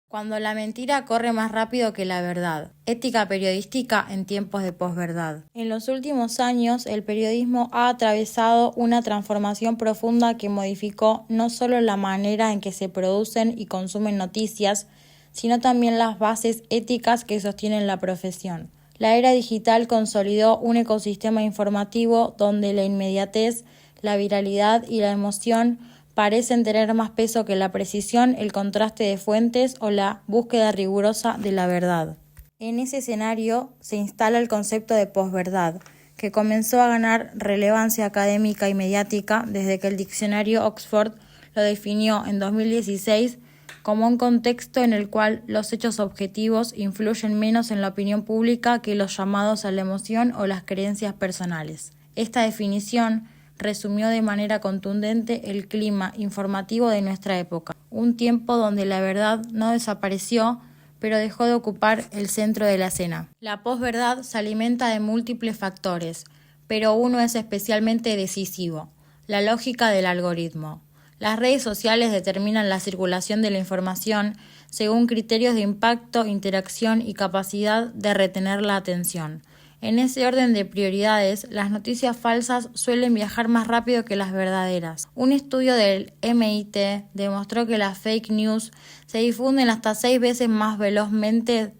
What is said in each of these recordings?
Cuando la mentira corre más rápido que la verdad. Ética periodística en tiempos de posverdad. En los últimos años, el periodismo ha atravesado una transformación profunda que modificó no solo la manera en que se producen y consumen noticias, sino también las bases éticas que sostienen la profesión. La era digital consolidó un ecosistema informativo donde la inmediatez, la viralidad y la emoción parecen tener más peso que la precisión, el contraste de fuentes o la búsqueda rigurosa de la verdad. En ese escenario se instala el concepto de posverdad, que comenzó a ganar relevancia académica y mediática desde que el diccionario Oxford lo definió en 2016 como un contexto en el cual los hechos objetivos influyen menos en la opinión pública que los llamados a la emoción o las creencias personales. Esta definición resumió de manera contundente el clima informativo de nuestra época, un tiempo donde la verdad no desapareció, pero dejó de ocupar el centro de la escena. La posverdad se alimenta de múltiples factores, pero uno es especialmente decisivo: la lógica del algoritmo. Las redes sociales determinan la circulación de la información según criterios de impacto, interacción y capacidad de retener la atención. En ese orden de prioridades, las noticias falsas suelen viajar más rápido que las verdaderas. Un estudio del MIT demostró que las fake news se difunden hasta 6 veces más velozmente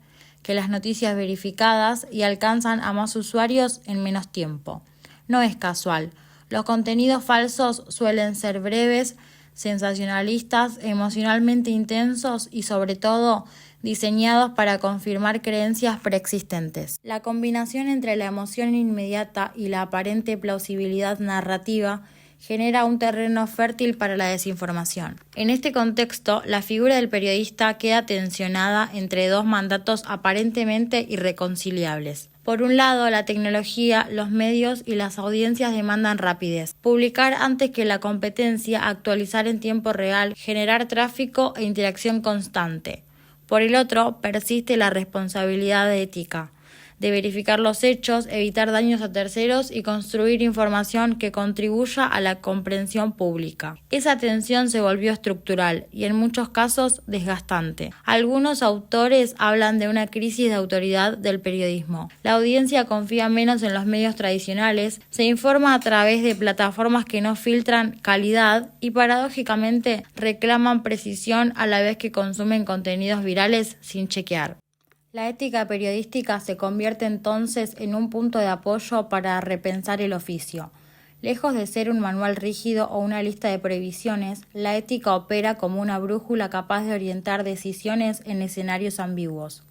que las noticias verificadas y alcanzan a más usuarios en menos tiempo. No es casual. Los contenidos falsos suelen ser breves, sensacionalistas, emocionalmente intensos y, sobre todo, diseñados para confirmar creencias preexistentes. La combinación entre la emoción inmediata y la aparente plausibilidad narrativa genera un terreno fértil para la desinformación. En este contexto, la figura del periodista queda tensionada entre dos mandatos aparentemente irreconciliables. Por un lado, la tecnología, los medios y las audiencias demandan rapidez. Publicar antes que la competencia, actualizar en tiempo real, generar tráfico e interacción constante. Por el otro, persiste la responsabilidad ética de verificar los hechos, evitar daños a terceros y construir información que contribuya a la comprensión pública. Esa tensión se volvió estructural y en muchos casos desgastante. Algunos autores hablan de una crisis de autoridad del periodismo. La audiencia confía menos en los medios tradicionales, se informa a través de plataformas que no filtran calidad y paradójicamente reclaman precisión a la vez que consumen contenidos virales sin chequear. La ética periodística se convierte entonces en un punto de apoyo para repensar el oficio. Lejos de ser un manual rígido o una lista de prohibiciones, la ética opera como una brújula capaz de orientar decisiones en escenarios ambiguos.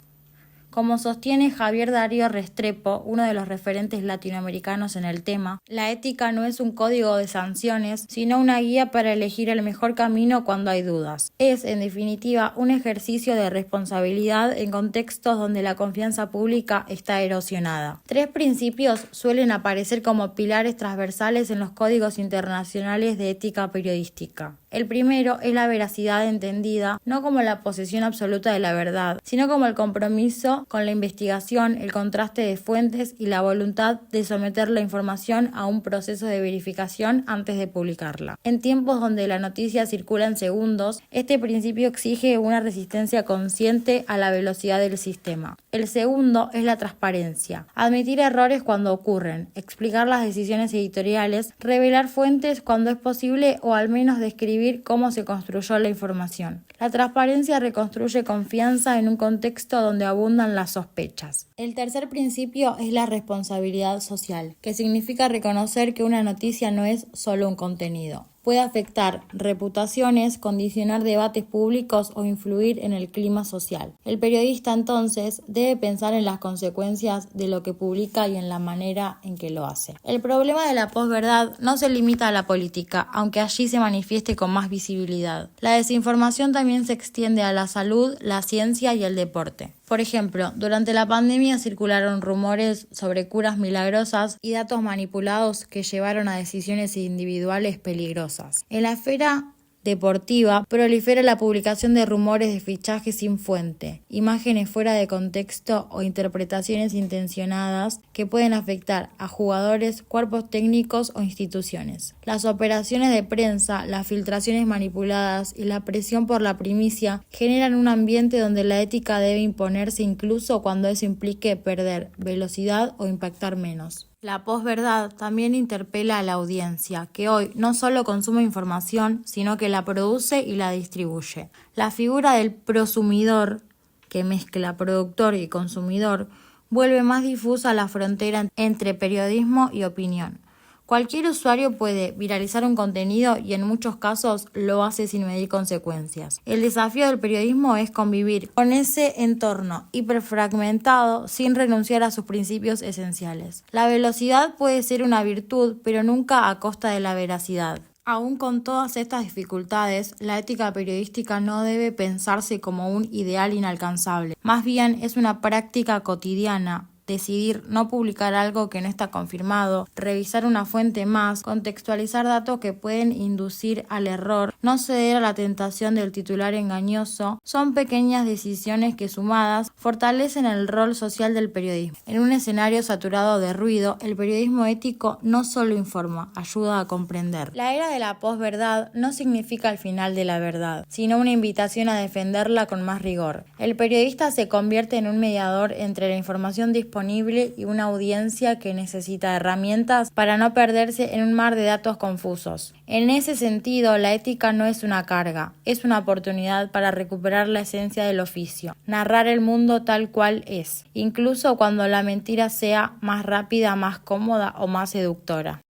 Como sostiene Javier Darío Restrepo, uno de los referentes latinoamericanos en el tema, la ética no es un código de sanciones, sino una guía para elegir el mejor camino cuando hay dudas. Es, en definitiva, un ejercicio de responsabilidad en contextos donde la confianza pública está erosionada. 3 principios suelen aparecer como pilares transversales en los códigos internacionales de ética periodística. El primero es la veracidad entendida no como la posesión absoluta de la verdad, sino como el compromiso con la investigación, el contraste de fuentes y la voluntad de someter la información a un proceso de verificación antes de publicarla. En tiempos donde la noticia circula en segundos, este principio exige una resistencia consciente a la velocidad del sistema. El segundo es la transparencia. Admitir errores cuando ocurren, explicar las decisiones editoriales, revelar fuentes cuando es posible o al menos describir cómo se construyó la información. La transparencia reconstruye confianza en un contexto donde abundan las sospechas. El tercer principio es la responsabilidad social, que significa reconocer que una noticia no es solo un contenido. Puede afectar reputaciones, condicionar debates públicos o influir en el clima social. El periodista, entonces, debe pensar en las consecuencias de lo que publica y en la manera en que lo hace. El problema de la posverdad no se limita a la política, aunque allí se manifieste con más visibilidad. La desinformación también se extiende a la salud, la ciencia y el deporte. Por ejemplo, durante la pandemia circularon rumores sobre curas milagrosas y datos manipulados que llevaron a decisiones individuales peligrosas. En la esfera deportiva, prolifera la publicación de rumores de fichajes sin fuente, imágenes fuera de contexto o interpretaciones intencionadas que pueden afectar a jugadores, cuerpos técnicos o instituciones. Las operaciones de prensa, las filtraciones manipuladas y la presión por la primicia generan un ambiente donde la ética debe imponerse incluso cuando eso implique perder velocidad o impactar menos. La posverdad también interpela a la audiencia, que hoy no solo consume información, sino que la produce y la distribuye. La figura del prosumidor, que mezcla productor y consumidor, vuelve más difusa la frontera entre periodismo y opinión. Cualquier usuario puede viralizar un contenido y en muchos casos lo hace sin medir consecuencias. El desafío del periodismo es convivir con ese entorno hiperfragmentado sin renunciar a sus principios esenciales. La velocidad puede ser una virtud, pero nunca a costa de la veracidad. Aún con todas estas dificultades, la ética periodística no debe pensarse como un ideal inalcanzable. Más bien es una práctica cotidiana. Decidir no publicar algo que no está confirmado, revisar una fuente más, contextualizar datos que pueden inducir al error, no ceder a la tentación del titular engañoso, son pequeñas decisiones que sumadas fortalecen el rol social del periodismo. En un escenario saturado de ruido, el periodismo ético no solo informa, ayuda a comprender. La era de la posverdad no significa el final de la verdad, sino una invitación a defenderla con más rigor. El periodista se convierte en un mediador entre la información disponible y una audiencia que necesita herramientas para no perderse en un mar de datos confusos. En ese sentido, la ética no es una carga, es una oportunidad para recuperar la esencia del oficio, narrar el mundo tal cual es, incluso cuando la mentira sea más rápida, más cómoda o más seductora.